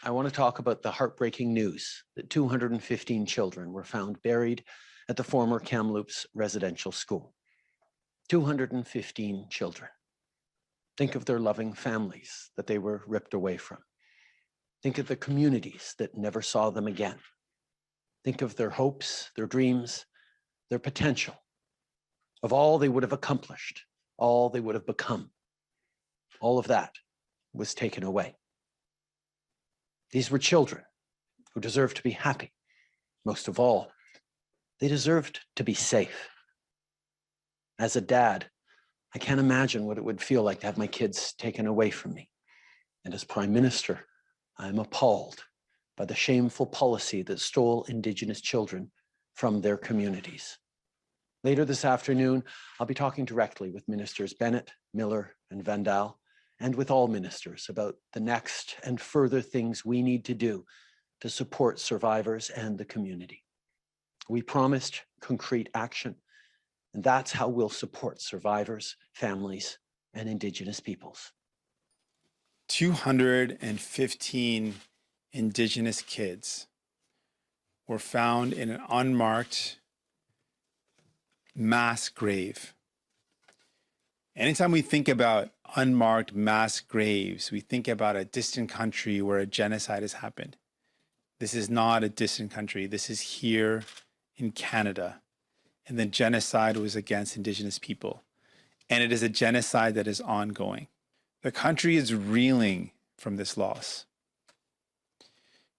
I want to talk about the heartbreaking news that 215 children were found buried at the former Kamloops residential school. 215 children. Think of their loving families that they were ripped away from. Think of the communities that never saw them again. Think of their hopes, their dreams, their potential, of all they would have accomplished, all they would have become. All of that was taken away. These were children who deserved to be happy. Most of all, they deserved to be safe. As a dad, I can't imagine what it would feel like to have my kids taken away from me. And as Prime Minister, I'm appalled by the shameful policy that stole Indigenous children from their communities. Later this afternoon, I'll be talking directly with Ministers Bennett, Miller, and Vandal, and with all ministers about the next and further things we need to do to support survivors and the community. We promised concrete action, and that's how we'll support survivors, families, and Indigenous peoples. 215 Indigenous kids were found in an unmarked mass grave. Anytime we think about unmarked mass graves, we think about a distant country where a genocide has happened. This is not a distant country. This is here in Canada. And the genocide was against Indigenous people. And it is a genocide that is ongoing. The country is reeling from this loss.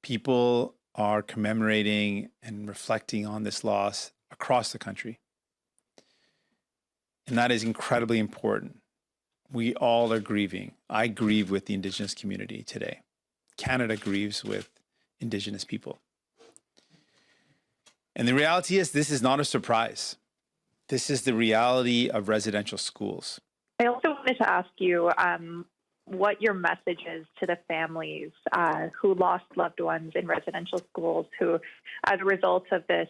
People are commemorating and reflecting on this loss across the country. And that is incredibly important. We all are grieving. I grieve with the Indigenous community today. Canada grieves with Indigenous people. And the reality is, this is not a surprise. This is the reality of residential schools. I also wanted to ask you what your message is to the families who lost loved ones in residential schools, who, as a result of this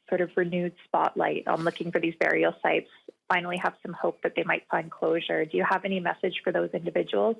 sort of renewed spotlight on looking for these burial sites, finally have some hope that they might find closure. Do you have any message for those individuals?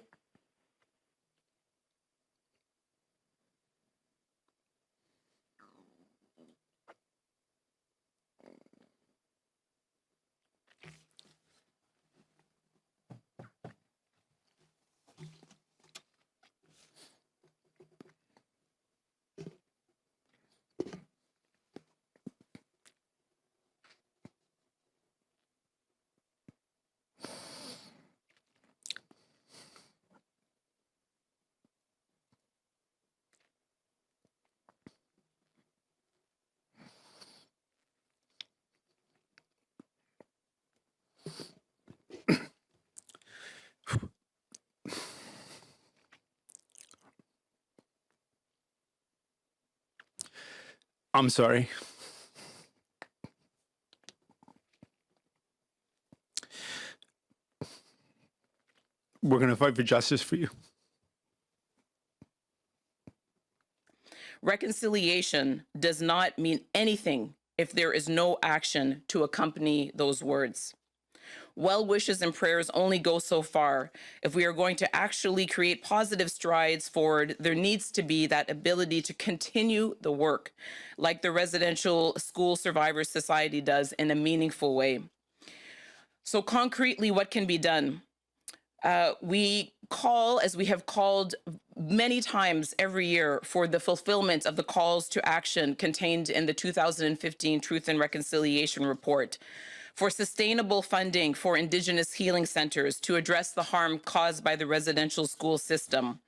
I'm sorry. We're going to fight for justice for you. Reconciliation does not mean anything if there is no action to accompany those words. Well wishes and prayers only go so far. If we are going to actually create positive strides forward, there needs to be that ability to continue the work, like the Residential School Survivors Society does, in a meaningful way. So concretely, what can be done? We call, as we have called many times every year, for the fulfillment of the calls to action contained in the 2015 Truth and Reconciliation Report, for sustainable funding for Indigenous healing centers to address the harm caused by the residential school system.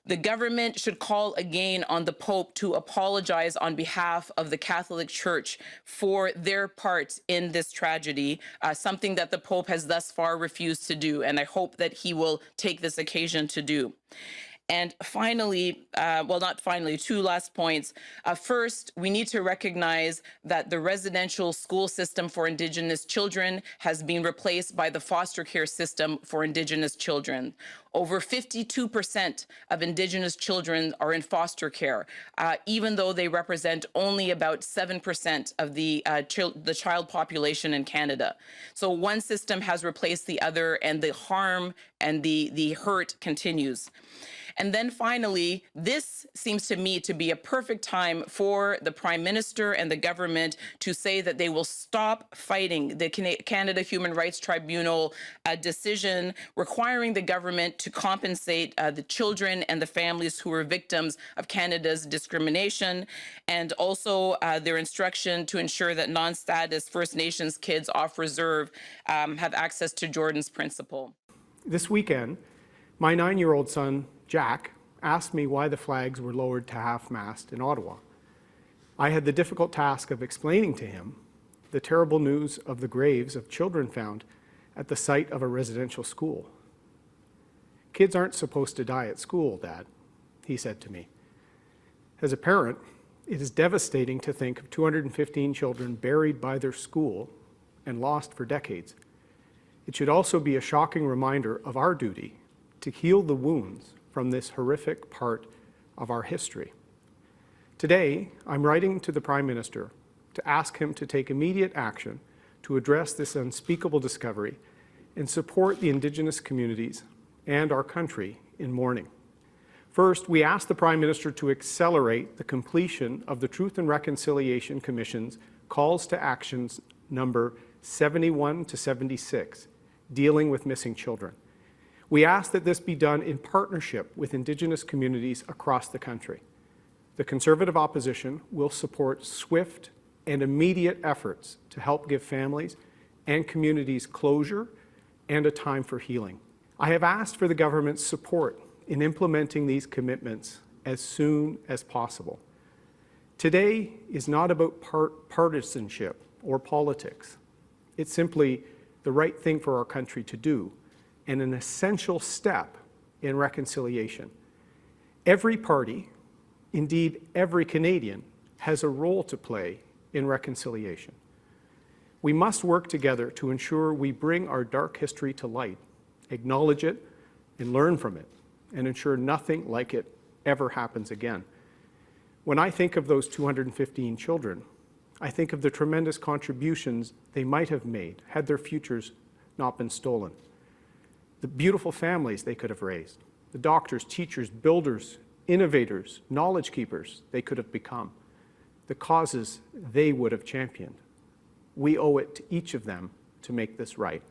The government should call again on the Pope to apologize on behalf of the Catholic Church for their part in this tragedy, something that the Pope has thus far refused to do, and I hope that he will take this occasion to do. And finally, well, not finally, two last points. First, we need to recognize that the residential school system for Indigenous children has been replaced by the foster care system for Indigenous children. Over 52% of Indigenous children are in foster care, even though they represent only about 7% of the child population in Canada. So one system has replaced the other, and the harm and the hurt continues. And then finally, this seems to me to be a perfect time for the Prime Minister and the government to say that they will stop fighting the Canada Human Rights Tribunal decision requiring the government to compensate the children and the families who were victims of Canada's discrimination, and also their instruction to ensure that non-status First Nations kids off reserve have access to Jordan's Principle. This weekend, my 9-year-old son, Jack, asked me why the flags were lowered to half-mast in Ottawa. I had the difficult task of explaining to him the terrible news of the graves of children found at the site of a residential school. "Kids aren't supposed to die at school, Dad," he said to me. As a parent, it is devastating to think of 215 children buried by their school and lost for decades. It should also be a shocking reminder of our duty to heal the wounds from this horrific part of our history. Today, I'm writing to the Prime Minister to ask him to take immediate action to address this unspeakable discovery and support the Indigenous communities and our country in mourning. First, we ask the Prime Minister to accelerate the completion of the Truth and Reconciliation Commission's calls to actions number 71 to 76, dealing with missing children. We ask that this be done in partnership with Indigenous communities across the country. The Conservative opposition will support swift and immediate efforts to help give families and communities closure and a time for healing. I have asked for the government's support in implementing these commitments as soon as possible. Today is not about partisanship or politics. It's simply the right thing for our country to do, and an essential step in reconciliation. Every party, indeed every Canadian, has a role to play in reconciliation. We must work together to ensure we bring our dark history to light, acknowledge it, and learn from it, and ensure nothing like it ever happens again. When I think of those 215 children, I think of the tremendous contributions they might have made had their futures not been stolen. The beautiful families they could have raised, the doctors, teachers, builders, innovators, knowledge keepers they could have become, the causes they would have championed. We owe it to each of them to make this right.